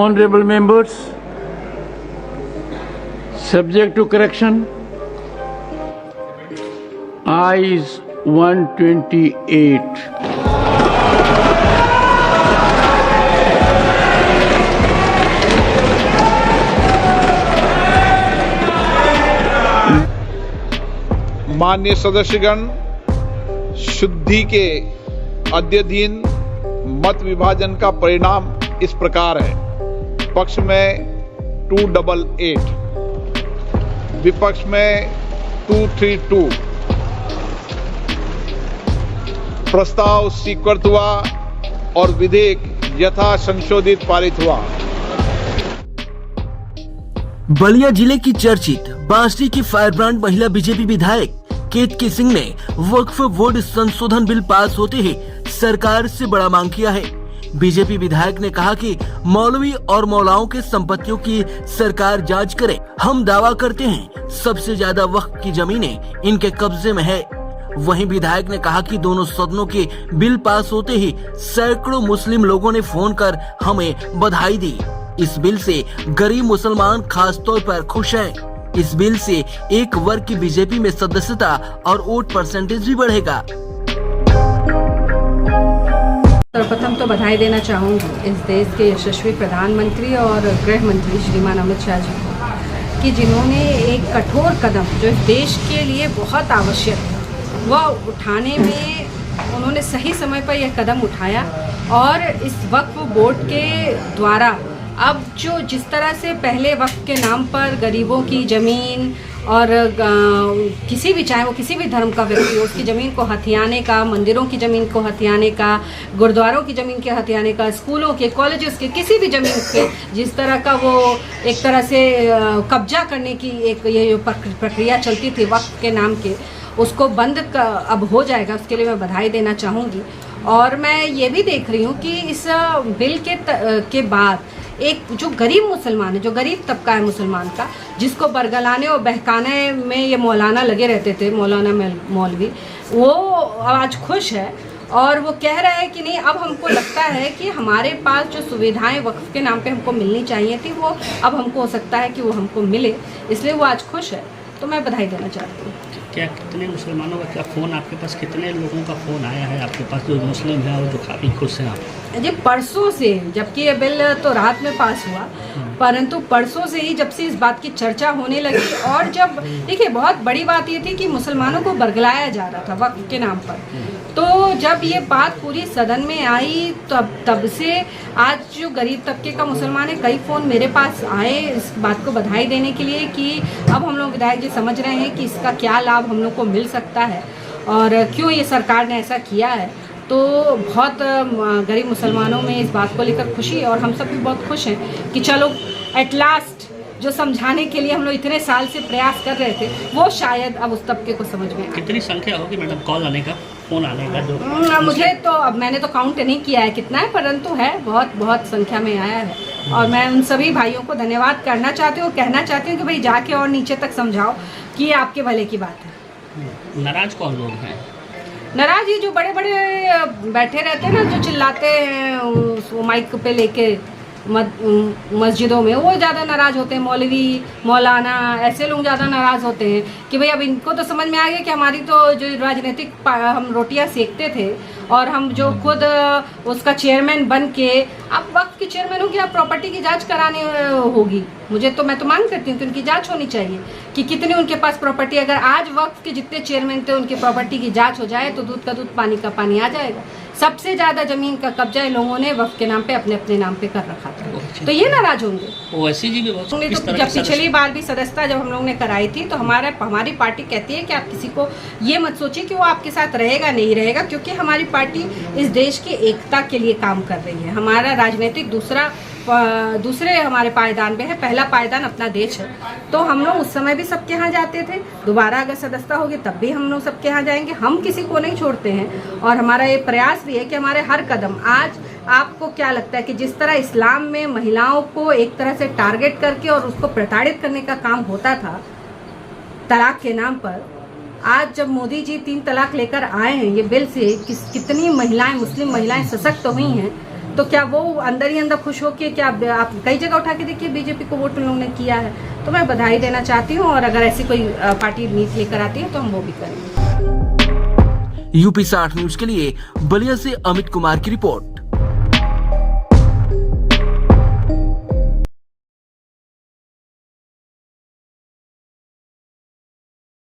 honorable members, subject to correction, ayes 128. माननीय सदस्यगण, शुद्धि के अद्यतन मत विभाजन का परिणाम इस प्रकार है। पक्ष में 288, विपक्ष में 232। प्रस्ताव स्वीकृत हुआ और विधेयक यथा संशोधित पारित हुआ। बलिया जिले की चर्चित बांसडी की फायरब्रांड महिला बीजेपी विधायक केतकी सिंह ने वक्फ बोर्ड संशोधन बिल पास होते ही सरकार से बड़ा मांग किया है। बीजेपी विधायक ने कहा कि मौलवी और मौलाओं के संपत्तियों की सरकार जांच करे। हम दावा करते हैं सबसे ज्यादा वक्फ की जमीनें इनके कब्जे में है। वहीं विधायक ने कहा कि दोनों सदनों के बिल पास होते ही सैकड़ों मुस्लिम लोगों ने फोन कर हमें बधाई दी। इस बिल से गरीब मुसलमान खास तौर पर खुश हैं। इस बिल से एक वर्ग की बीजेपी में सदस्यता और वोट परसेंटेज भी बढ़ेगा। सर्वप्रथम तो बधाई देना चाहूँगी इस देश के यशस्वी प्रधानमंत्री और गृह मंत्री श्रीमान अमित शाह जी को कि जिन्होंने एक कठोर कदम जो इस देश के लिए बहुत आवश्यक है वह उठाने में उन्होंने सही समय पर यह कदम उठाया। और इस वक्फ बोर्ड के द्वारा अब जो जिस तरह से पहले वक्फ के नाम पर गरीबों की ज़मीन और किसी भी चाहे वो किसी भी धर्म का व्यक्ति हो उसकी ज़मीन को हथियाने का, मंदिरों की ज़मीन को हथियाने का, गुरुद्वारों की ज़मीन के हथियाने का, स्कूलों के, कॉलेजेस के, किसी भी ज़मीन के जिस तरह का वो एक तरह से कब्जा करने की एक ये जो प्रक्रिया चलती थी वक्फ के नाम के, उसको बंद अब हो जाएगा। उसके लिए मैं बधाई देना चाहूँगी। और मैं ये भी देख रही हूँ कि इस बिल के बाद एक जो गरीब मुसलमान है, जो गरीब तबका है मुसलमान का, जिसको बरगलाने और बहकाने में ये मौलाना लगे रहते थे, मौलाना मौलवी, वो आज खुश है और वो कह रहा है कि नहीं, अब हमको लगता है कि हमारे पास जो सुविधाएं वक्फ के नाम पे हमको मिलनी चाहिए थी वो अब हमको हो सकता है कि वो हमको मिले, इसलिए वो आज खुश है। तो मैं बधाई देना चाहती हूँ। क्या कितने मुसलमानों का क्या फ़ोन आपके पास, कितने लोगों का फ़ोन आया है आपके पास जो मुस्लिम हैं और जो काफ़ी खुश हैं आप? जी परसों से, जबकि ये बिल तो रात में पास हुआ, परंतु परसों से ही जब से इस बात की चर्चा होने लगी और जब देखिए बहुत बड़ी बात ये थी कि मुसलमानों को बरगलाया जा रहा था वक्फ के नाम पर, तो जब ये बात पूरी सदन में आई तब से आज जो गरीब तबके का मुसलमान है, कई फ़ोन मेरे पास आए इस बात को बधाई देने के लिए कि अब हम लोग विधायक जी समझ रहे हैं कि इसका क्या लाभ हम लोग को मिल सकता है और क्यों ये सरकार ने ऐसा किया है। तो बहुत गरीब मुसलमानों में इस बात को लेकर खुशी है और हम सब भी बहुत खुश हैं कि चलो एट लास्ट जो समझाने के लिए हम लोग इतने साल से प्रयास कर रहे थे वो शायद अब उस तबके को समझ में आए। कितनी संख्या होगी मैडम कॉल आने का, फ़ोन आने का? जो मुझे तो अब मैंने तो काउंट नहीं किया है कितना है, परंतु है बहुत संख्या में आया है। और मैं उन सभी भाइयों को धन्यवाद करना चाहती हूँ, कहना चाहती हूँ कि भाई जाके और नीचे तक समझाओ कि ये आपके भले की बात है। नाराज कौन लोग हैं? नाराज ये जो बड़े बड़े बैठे रहते हैं ना, जो चिल्लाते हैं वो माइक पे लेके मस्जिदों में, वो ज़्यादा नाराज़ होते हैं। मौलवी मौलाना ऐसे लोग ज़्यादा नाराज़ होते हैं कि भाई अब इनको तो समझ में आ गया कि हमारी तो जो राजनीतिक हम रोटियां सेकते थे और हम जो खुद उसका चेयरमैन बन के अब वक्त के चेयरमैन होगी, अब प्रॉपर्टी की जांच करानी होगी। मैं तो मांग करती हूँ कि उनकी जांच होनी चाहिए कि कितनी उनके पास प्रॉपर्टी, अगर आज वक्त के जितने चेयरमैन थे उनकी प्रॉपर्टी की जांच हो जाए तो दूध का दूध पानी का पानी आ जाएगा। सबसे ज़्यादा ज़मीन का कब्जा इन लोगों ने वक्त के नाम पे अपने अपने नाम पे कर रखा था, तो ये नाराज होंगे। ओवैसी जी भी बहुत तो जब पिछली बार भी सदस्यता जब हम लोग ने कराई थी तो हमारी पार्टी कहती है कि आप किसी को ये मत सोचिए कि वो आपके साथ रहेगा नहीं रहेगा, क्योंकि हमारी पार्टी इस देश की एकता के लिए काम कर रही है। हमारा राजनीतिक दूसरे हमारे पायदान पे है, पहला पायदान अपना देश है। तो हम लोग उस समय भी सबके यहाँ जाते थे, दोबारा अगर सदस्यता होगी तब भी हम लोग सबके यहाँ जाएंगे। हम किसी को नहीं छोड़ते हैं और हमारा ये प्रयास भी है कि हमारे हर कदम, आज आपको क्या लगता है कि जिस तरह इस्लाम में महिलाओं को एक तरह से टारगेट करके और उसको प्रताड़ित करने का काम होता था तलाक के नाम पर, आज जब मोदी जी 3 तलाक लेकर आए हैं ये बिल से कितनी महिलाएं, मुस्लिम महिलाएं सशक्त हुई हैं, तो क्या वो अंदर ही अंदर खुश हो के, क्या आप कई जगह उठा के देखिए बीजेपी को वोट उन लोगों ने किया है। तो मैं बधाई देना चाहती हूँ, और अगर ऐसी कोई पार्टी नीति लेकर आती है तो हम वो भी करेंगे। यूपी 60 न्यूज के लिए बलिया से अमित कुमार की रिपोर्ट।